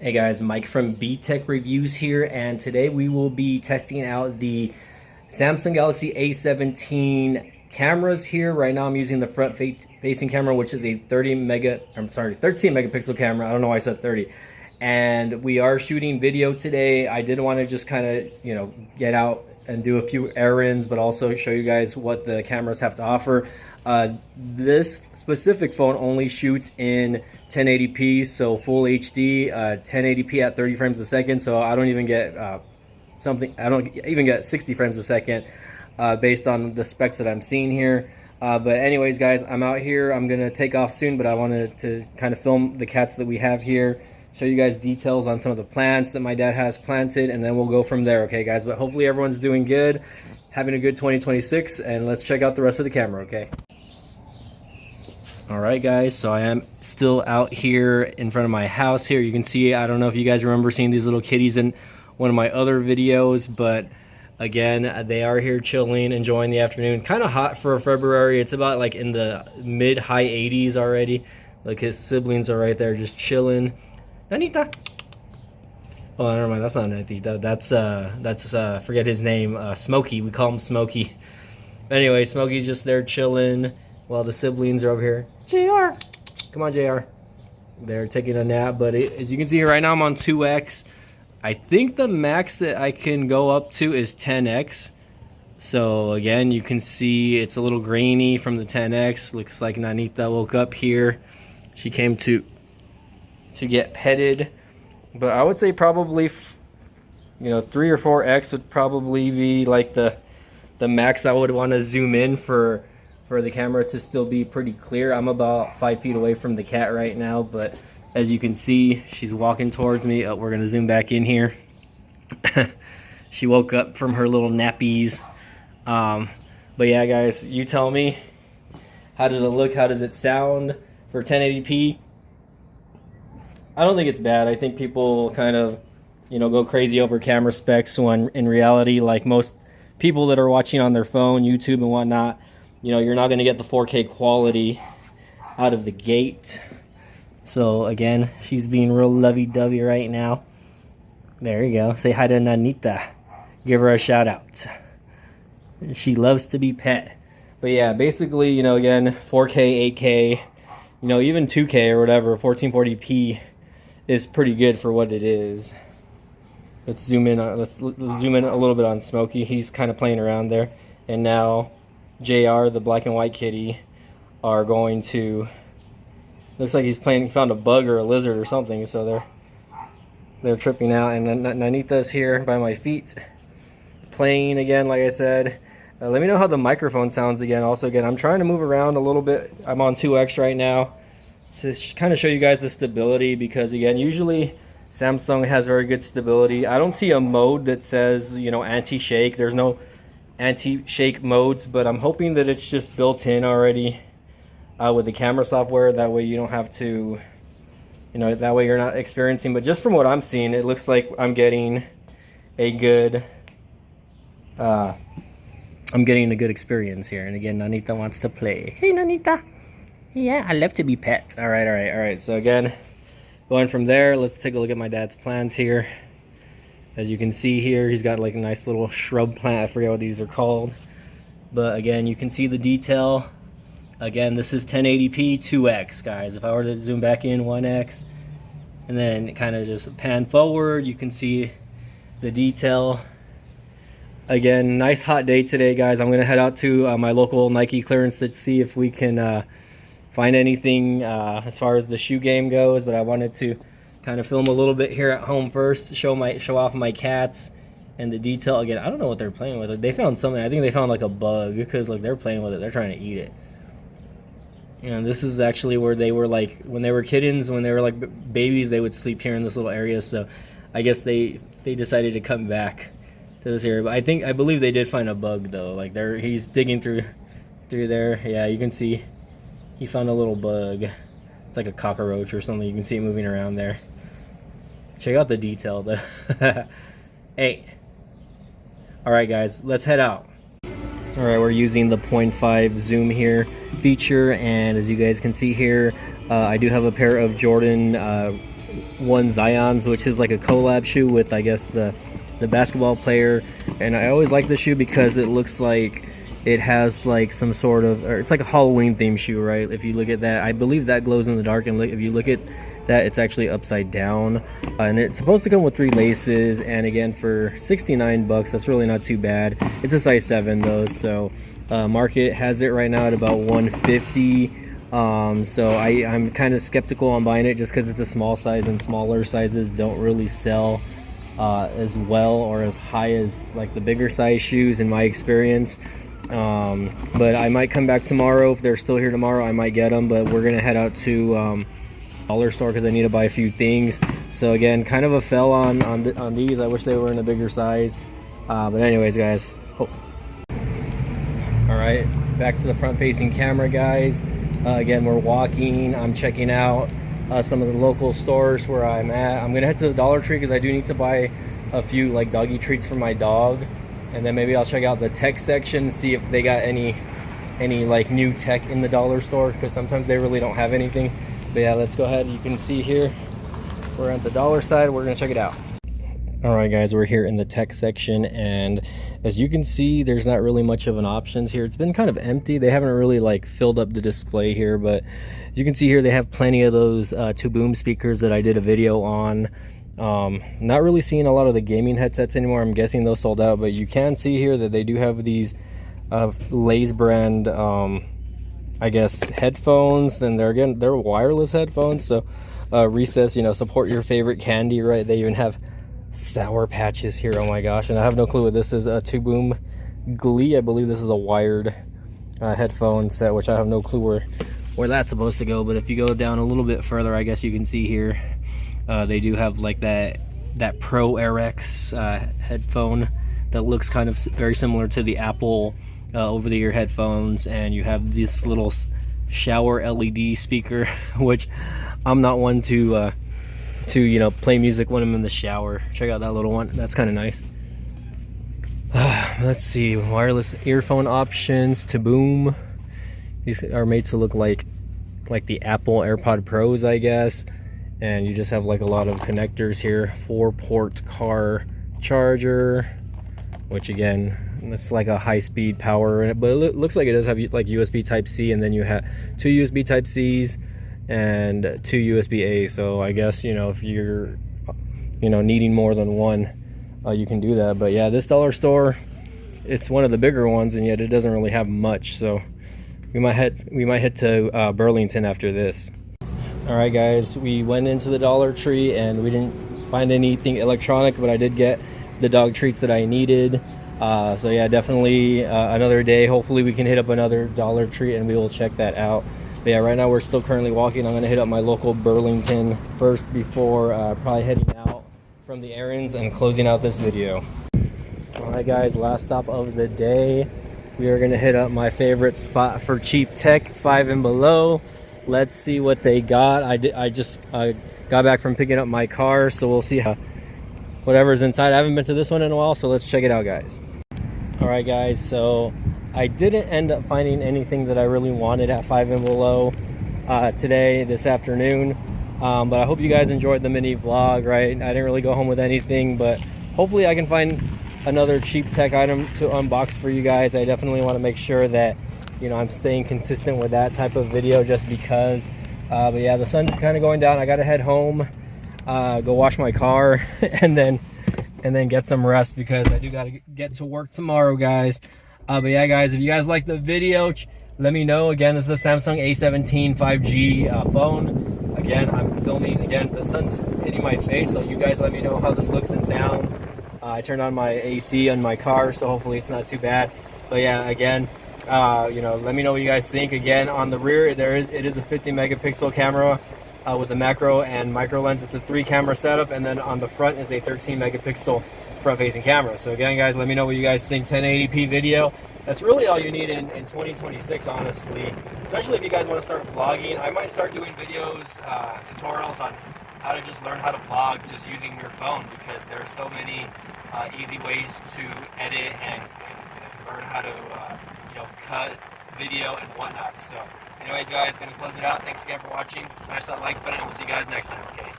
Hey guys, Mike from Btech Reviews here, and today we will be testing out the Samsung Galaxy A17 cameras here. Right now I'm using the front facing camera, which is a 13 megapixel camera. I don't know why I said 30. And we are shooting video today. I did want to just kind of, get out and do a few errands, but also show you guys what the cameras have to offer. This specific phone only shoots in 1080p, so full HD, 1080p at 30 frames a second. So I don't even get I don't even get 60 frames a second based on the specs that I'm seeing here. But anyways, guys, I'm out here. I'm gonna take off soon, but I wanted to kind of film the cats that we have here, show you guys details on some of the plants that my dad has planted, and then we'll go from there. Okay, guys? But hopefully everyone's doing good, having a good 2026, and let's check out the rest of the camera. Okay. Alright guys, so I am still out here in front of my house here. You can see, I don't know if you guys remember seeing these little kitties in one of my other videos, but again, they are here chilling, enjoying the afternoon. Kind of hot for February. It's about like in the mid-high 80s already. Like his siblings are right there just chilling. Nanita! Oh, never mind, that's not Nanita. That's forget his name, Smokey. We call him Smokey. Anyway, Smokey's just there chilling while the siblings are over here. JR! Come on, JR. They're taking a nap, but as you can see right now, I'm on 2x. I think the max that I can go up to is 10x. So again, you can see it's a little grainy from the 10x. Looks like Nanita woke up here. She came to get petted. But I would say probably, 3 or 4x would probably be like the max I would want to zoom in for the camera to still be pretty clear. I'm about 5 feet away from the cat right now, but as you can see, she's walking towards me. Oh, we're gonna zoom back in here. She woke up from her little nappies. But yeah, guys, you tell me, how does it look? How does it sound for 1080p? I don't think it's bad. I think people kind of, go crazy over camera specs when in reality, like most people that are watching on their phone, YouTube and whatnot, you're not going to get the 4K quality out of the gate. So again, she's being real lovey-dovey right now. There you go. Say hi to Nanita. Give her a shout out. She loves to be pet. But yeah, basically, again, 4K, 8K, even 2K or whatever, 1440p is pretty good for what it is. Let's zoom in. Let's zoom in a little bit on Smokey. He's kind of playing around there. And now JR, the black and white kitty, are going to, looks like he's found a bug or a lizard or something, so they're tripping out. And then Nanita's here by my feet playing again, like I said. Let me know how the microphone sounds again. Also, again, I'm trying to move around a little bit. I'm on 2x right now to kind of show you guys the stability, because again, usually Samsung has very good stability. I don't see a mode that says, anti-shake. There's no anti-shake modes, but I'm hoping that it's just built in already with the camera software. That way you don't have to, that way you're not experiencing. But just from what I'm seeing, it looks like I'm getting a good experience here. And again, Nanita wants to play. Hey, Nanita. Yeah, I love to be pet. All right. So again, going from there, let's take a look at my dad's plants here. As you can see here, he's got like a nice little shrub plant. I forget what these are called. But again, you can see the detail. Again, this is 1080p 2x, guys. If I were to zoom back in 1x and then kind of just pan forward, you can see the detail. Again, nice hot day today, guys. I'm going to head out to my local Nike clearance to see if we can find anything as far as the shoe game goes. But I wanted to kind of film a little bit here at home first, show off my cats and the detail. Again, I don't know what they're playing with. They found something. I think they found like a bug, because like they're playing with it. They're trying to eat it. And this is actually where they were, like when they were kittens, when they were like babies, they would sleep here in this little area. So I guess they decided to come back to this area. But I believe they did find a bug though. Like he's digging through there. Yeah, you can see he found a little bug. It's like a cockroach or something. You can see it moving around there. Check out the detail though. Hey. Alright guys, let's head out. Alright, we're using the 0.5 zoom here feature, and as you guys can see here, I do have a pair of Jordan one Zion's, which is like a collab shoe with, I guess, the basketball player. And I always like this shoe because it looks like it has like some sort of, or it's like a Halloween themed shoe, right? If you look at that, I believe that glows in the dark, and if you look at that, it's actually upside down. And it's supposed to come with 3 laces, and again, for 69 bucks, that's really not too bad. It's a size 7 though, so market has it right now at about 150. So I'm kind of skeptical on buying it just because it's a small size, and smaller sizes don't really sell as well or as high as like the bigger size shoes in my experience. But I might come back tomorrow. If they're still here tomorrow, I might get them, but we're gonna head out to dollar store because I need to buy a few things. So again, kind of a fell on these. I wish they were in a bigger size, but anyways, guys, all right, back to the front facing camera, guys. Again, we're walking. I'm checking out some of the local stores where I'm at. I'm gonna head to the Dollar Tree because I do need to buy a few like doggy treats for my dog, and then maybe I'll check out the tech section, see if they got any like new tech in the dollar store, because sometimes they really don't have anything. But yeah, let's go ahead. You can see here we're at the dollar side. We're gonna check it out. All right, guys, we're here in the tech section, and as you can see, there's not really much of an options here. It's been kind of empty. They haven't really like filled up the display here, but you can see here they have plenty of those 2 boom speakers that I did a video on. Not really seeing a lot of the gaming headsets anymore. I'm guessing those sold out, but you can see here that they do have these Lay's brand I guess headphones. Then they're wireless headphones, so recess, you know, support your favorite candy, right? They even have Sour Patches here. Oh my gosh, and I have no clue what this is. A 2 boom Glee, I believe this is a wired headphone set, which I have no clue where that's supposed to go. But if you go down a little bit further, I guess you can see here they do have like that Pro RX headphone that looks kind of very similar to the Apple over-the-ear headphones, and you have this little shower LED speaker, which I'm not one to you know, play music when I'm in the shower. Check out that little one, that's kind of nice. Let's see, wireless earphone options to boom. These are made to look like the Apple AirPod Pros, I guess. And you just have like a lot of connectors here. 4-port car charger, which again, it's like a high-speed power in it, but it looks like it does have like USB Type-C, and then you have 2 USB Type-Cs and 2 USB-A. So I guess, you know, if you're, you know, needing more than one, you can do that. But yeah, this dollar store, it's one of the bigger ones, and yet it doesn't really have much. So we might head to Burlington after this. All right, guys, we went into the Dollar Tree and we didn't find anything electronic, but I did get the dog treats that I needed. So yeah, definitely another day. Hopefully we can hit up another Dollar Tree and we will check that out. But yeah, right now we're still currently walking. I'm gonna hit up my local Burlington first before probably heading out from the errands and closing out this video. All right, guys, last stop of the day. We are gonna hit up my favorite spot for cheap tech, 5 and Below. Let's see what they got. I just got back from picking up my car, so we'll see whatever's inside. I haven't been to this one in a while, so let's check it out, guys. All right, guys, so I didn't end up finding anything that I really wanted at 5 and Below this afternoon, but I hope you guys enjoyed the mini vlog, right? I didn't really go home with anything, but hopefully I can find another cheap tech item to unbox for you guys. I definitely want to make sure that, you know, I'm staying consistent with that type of video just because. But yeah, the sun's kind of going down. I gotta head home, go wash my car, and then get some rest because I do gotta get to work tomorrow, guys. But yeah, guys, if you guys like the video, let me know. Again, this is a Samsung A17 5G phone. Again, I'm filming. Again, the sun's hitting my face, so you guys let me know how this looks and sounds. I turned on my AC on my car, so hopefully it's not too bad. But yeah, again, you know, let me know what you guys think. Again, on the rear, it is a 50 megapixel camera with a macro and micro lens. It's a 3-camera setup, and then on the front is a 13 megapixel front-facing camera. So again, guys, let me know what you guys think. 1080p video. That's really all you need in 2026, honestly. Especially if you guys want to start vlogging. I might start doing videos, tutorials on how to just learn how to vlog just using your phone, because there are so many easy ways to edit and learn how to you know, cut video and whatnot. So anyways, guys, gonna close it out. Thanks again for watching. Smash that like button and we'll see you guys next time. Okay.